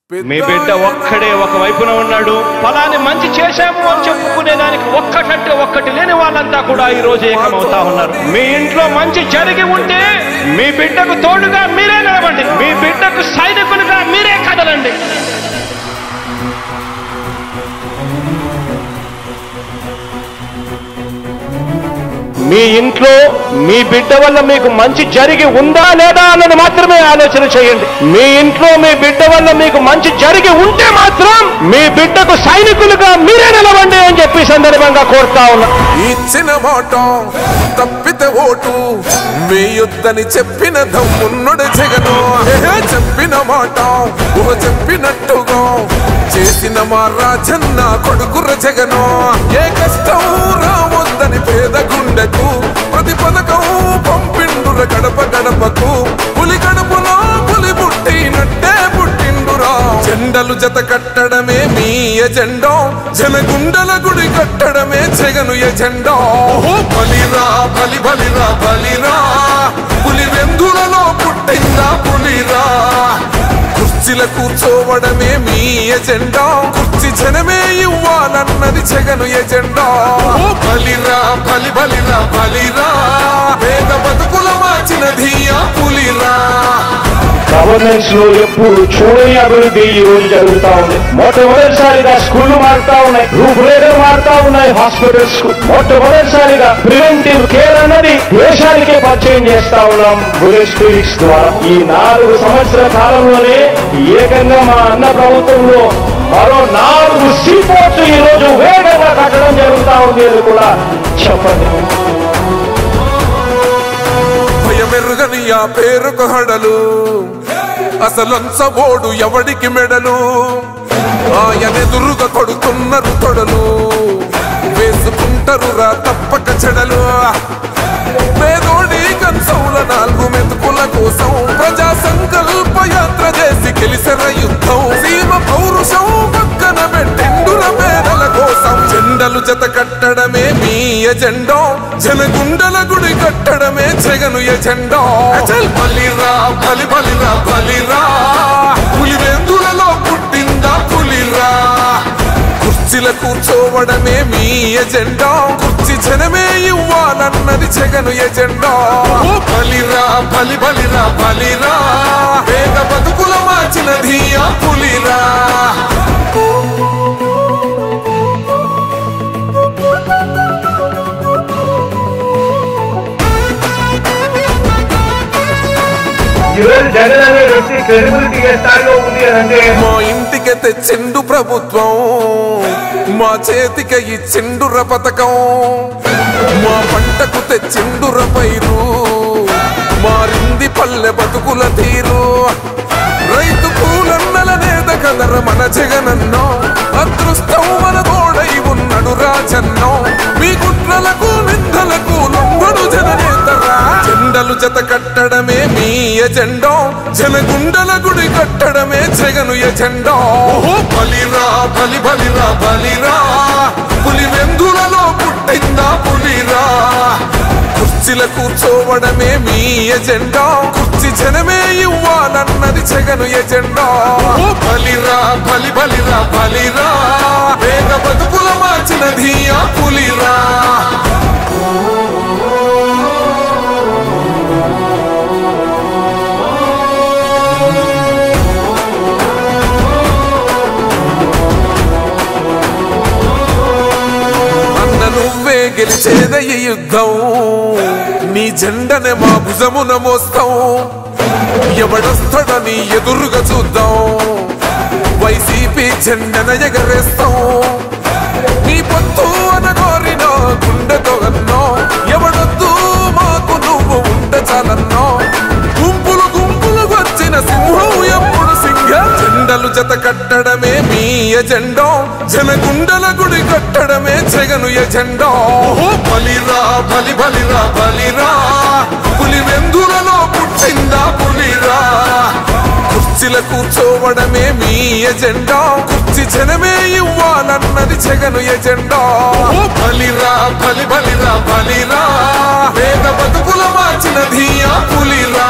మీ బిడ్డ ఒక్కడే ఒక వైపున ఉన్నాడు. ఫలాని మంచి చేశాము అని చెప్పుకునేదానికి ఒక్కటంటే ఒక్కటి లేని వాళ్ళంతా కూడా ఈ రోజు ఏకమవుతా ఉన్నారు. మీ ఇంట్లో మంచి జరిగి ఉంటే మీ బిడ్డకు తోడుగా మీరే నిలబండి, మీ బిడ్డకు సైనికులుగా మీరే కదలండి. మీ ఇంట్లో మీ బిడ్డ వల్ల మీకు మంచి జరిగి ఉందా లేదా అన్నది మాత్రమే ఆలోచన చేయండి. మీ ఇంట్లో మీ బిడ్డ వల్ల మీకు మంచి జరిగి ఉంటే మాత్రం మీ బిడ్డకు సైనికులుగా మీరే నిలవండి అని చెప్పి సందర్భంగా కోరుతా ఉన్నా. ఇచ్చిన మాట తప్పితే ఓటు వేయొద్దని చెప్పిన దమ్మున్నడు జగను. చెప్పిన మాట చెప్పినట్టుగా చేసిన మా రాజన్న కొడుకుర జగను. ఏ కష్టం రావద్దని పేద గుండెకు ప్రతి పథకం పంపిండుర గడప గడపకు. పులి గడపలో పులి పుట్టినట్టే పుట్టిండురా. జెండలు జత కట్టడమే మీ ఎజెండా, జనగుండల గుడి కట్టడమే జగను ఎజెండా. బలిరా బలి బలిరా బలిరా, పులి వెందులలో పుట్టిందా పులిరా. కుర్చీల కూర్చోవడమే మీ ఎజెండా, కుర్చీ జనమే ఇవ్వాలన్నది జగను ఎజెండా. బలిరా బలి బలిరా బలిరా, పేద బతుకుల మార్చినది ఆ పులిరా. గవర్నెన్స్ లో ఎప్పుడు చూడని అభివృద్ధి ఈ రోజు జరుగుతా ఉంది. మొట్టమొదటిసారిగా స్కూళ్లు మారుతా ఉన్నాయి, రూపురేఖలు మారుతా ఉన్నాయి. హాస్పిటల్స్ మొట్టమొదటిసారిగా ప్రివెంటివ్ కేర్ అన్నది దేశానికే పరిచయం చేస్తా ఉన్నాం బుల్లెట్ క్లినిక్స్ ద్వారా. ఈ 4 సంవత్సరాల కాలంలోనే ఏకంగా మా అన్న ప్రభుత్వంలో మరో 4 సీపోర్ట్స్ ఈ రోజు వేగంగా కట్టడం జరుగుతా ఉంది అని కూడా చెప్పండి. భయమెరుగని ఆ పేరుకు హడలు, అసలంచబోడు ఎవడికి మెడలు. ఆయనెదురుగా కొడుతున్నారు తొడలు, వేసుకుంటారు రా తప్పక చెడలు. పేదోడి కంచౌల 4 మెతుకుల కోసం ప్రజా సంకల్ప యాత్ర చేసి గెలిసిన యుద్ధం. సీమ పౌరుషం పక్కన పెట్టిండుల పేదల కోసం. జెండలు జత కట్టడమే మీ ఎజెండా, జనగుండల గుడి కట్టడమే జగను ఎజెండా. బలిరా బలి బలిరా బలిరా, పులి వెందులలో పుట్టిందా పులిరా. కుర్చీల కూర్చోవడమే మీ ఎజెండా, కుర్చీ జనమే ఇవ్వాలన్నది జగను ఎజెండా. బలిరా బలి బలిరా బలిరా, పేద బతుకుల మార్చినది ఆ పులిరా. జగన్ అనే వ్యక్తి క్రెడిబిలిటీ ఏ స్థాయిలో ఉంది అంటే మా ఇంటికి తెచ్చిండు ప్రభుత్వం, మా చేతికి ఇచ్చిండుర పథకం. మా పంటకు తెచ్చిండుర పైరు, మారింది పల్లె బతుకుల తీరు. రైతు కూలన్నల నేత కదర మన జగనన్నో, అదృష్టం మన తోడై ఉన్నాడు రాజన్నో. మీ కుట్రలకు నిందలకు లొంగడు జననేతరా. జెండలు జత కట్టడమే మీ ఎజెండా, జనగుండల గుడి కట్టడమే జగను ఎజెండా. బలిరా బలి బలిరా బలిరా, పులి వెందులలో పుట్టిందా పులిరా. కుర్చీల కూర్చోవడమే మీ ఎజెండా, కుర్చీ జనమే ఇవ్వాలన్నది జగను ఎజెండా. బలిరా బలి బలిరా బలిరా, పేద బతుకుల మార్చినది ఆ పులిరా. నువ్వే గెలిచేద ఈ యుద్ధం, నీ జెండనే మా భుజమున మోస్తాం. ఎవడొస్తాడని ఎదురుగా చూద్దాం, వైసీపీ జెండన ఎగరేస్తాం. నీ పొత్తు అనగోరిన గుండెతో అన్నో, ఎవడొద్దు మాకు నువ్వు ఉంటే చాలన్నో. గుంపులు గుంపులు వచ్చిన సింహం ఎప్పుడు సింహ. జెండలు జత కట్టడమే మీ ఎజెండా, జనగుండల గుడి కట్టడమే జగను ఎజెండా. బలిరా బలి బలిరా బలిరా, పులి వెందులలో పుట్టిందా పులిరా. కుర్చీల కూర్చోవడమే మీ ఎజెండా, కుర్చీ జనమే ఇవ్వాలన్నది జగను ఎజెండా. బలిరా బలి బలిరా బలిరా, పేద బతుకుల మార్చినది ఆ పులిరా.